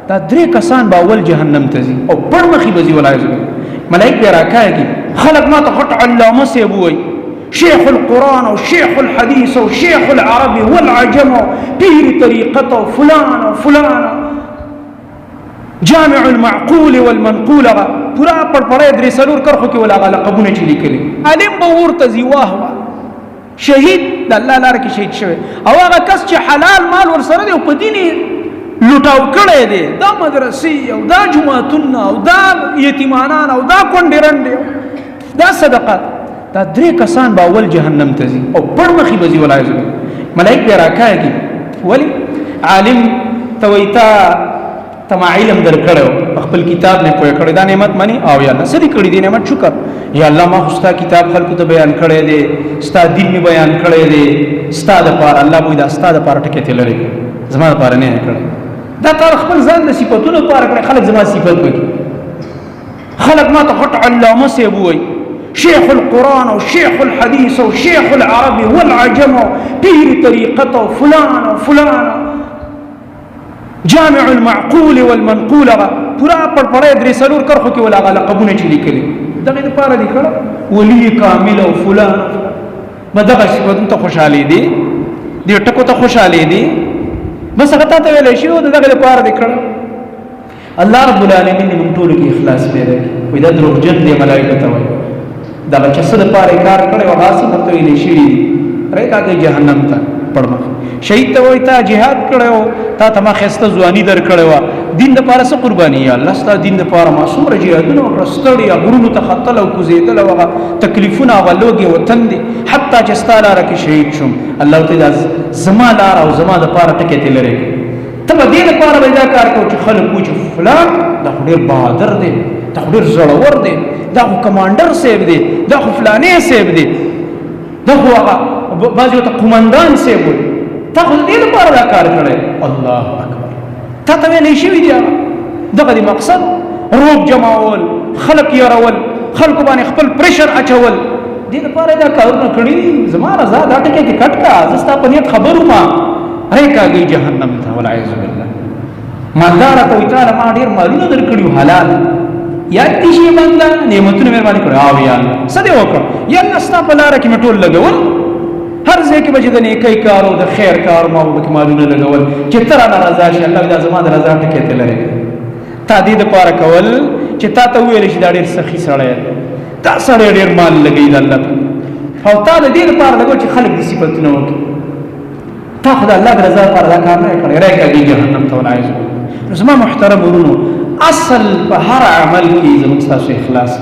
دا درې کسان به اول جهنم ته ځي او پړ مخې به ځي والعیاذ بالله. ملائک به راکاږي خلک ما ته غټ علامه صاحب ووایي شیخ القرآن او شیخ الحدیث او شیخ العربی والعجم او پیر طریقت او فلان او فلان جامع المعقول والمنقول پورا پړپړی درې څلور کرښو کې ولا لقبونه چې لیکلي عالم به ورته ځي واه واه شهید د الله لاره کې شهید شوی او هغه کس چې حلال مال ورسره دی او په دین لوټاو کړی دی دا مدرسې او دا جماعتونه او دا یتیمانان او دا کونډې رنډې دا صدقات دا درې کسان به اول جهنم ته ځي او پړ مخې به ځي والعیاذ بالله. ملائک به راکاږي ولې عالم ته وایي ته ما علم درکړی خپل کتاب نه پوهه کړی دا نعمت مني او یا الله څه دې کړي دې نعمت شکر یا الله ما خو ستا کتاب خلکو ته بیان کړی دی ستا دین مې بیان کړی دی ستا دپاره الله وایي دا ستا دپاره ټکې ته لرې کړي زما دپاره نه یې کړی دا تا خپل ځان د صفتونو لپاره کړی خلک زما صفت وکړي خلک ما ته غټ علامه صاحب ووایي شیخ القرآن او شیخ الحدیث او شیخ العربی والعجم او پیر طریقت او فلان او فلان جامع المعقول والمنقول پورا پړپړی درې څلور کرښو کې ولا لقبونه چې لیکلي دغې دپاره دي کړه ولی کامل او فلان به دغه صفتونو ته خوشحالې دي دې ټکو ته خوشحالې دي بس هغه تا ته ویلی شي او د دغې دپاره دې کړه. الله رب العالمین دې موږ ټولو کې اخلاص پیدا کړي وایي دا دروغجن دی ملایکو ته وایي دغه چې څه دپاره یې کار کړی او هغسې ورته ویلې شوي دي رایکاږئ جهنم ته پړ مخ شهید ته وایي تا جهاد کړی و تا ته ما ښایسته ځواني در کړې وه دین دپاره څه قرباني یا الله ستا دین دپاره ما څومره جهادونه وکړه ستړي غرونو ته ختل او کوزېدل او هغه تکلیفونه هغه لوږې وطن دي حتی چې ستا لاره کې شهید شوم الله ورته دا زما لاره او زما دپاره ټکې ته لرې کړي ته به دې دپاره به دا کار کوو چې خلک وایي چې فلان دا خو ډېر بهادر دی دا خو ډېر زړور دی دا خو کمانډر صاحب دی دا خو فلانې صاحب دی دا خو هغه بعضې ورته قمندان صاحب وایي تا خو د دې لپاره دا کار کړی الله اکبر تا ته ویلی شوي دي هغه دغه د مقصد روب جمعول خلک یارول خلکو باندې خپل پریشر اچول دې لپاره دا کارونه کړي دي زما رضا دا ټکې دې کټ کړه زه ستا په نیت خبر وم رایکاږئ جهنم ته والعیاذ بالله. مالداره ته وایي تعالی ما ډېر مالونه درکړي حلال یاد دي شي بنده نعمتونه مې باندې کړي او یا الله څه دې وکړه یا الله ستا په لاره کې مې ټول لګول هر ځای کې به چې د نیکۍ کار او د خیر کار ما به کې مالونه لګول چې ته رانه رضا شي الله دا زما د رضا ټکې ته لرې تا دې دپاره کول چې تا ته وویلی شي دا ډېر سخي سړی دا سړی ډېر مال لګوي د الله او تا د دې دپاره لګول چې خلک دې صفتونه وکړي تا خو د الله د رضا لپاره دا کار نه یې کړی رایکاږي جهنم ته والعیاذ بالله. زما محترم ورونو اصل په هر عمل کې زموږ ستاسو اخلاص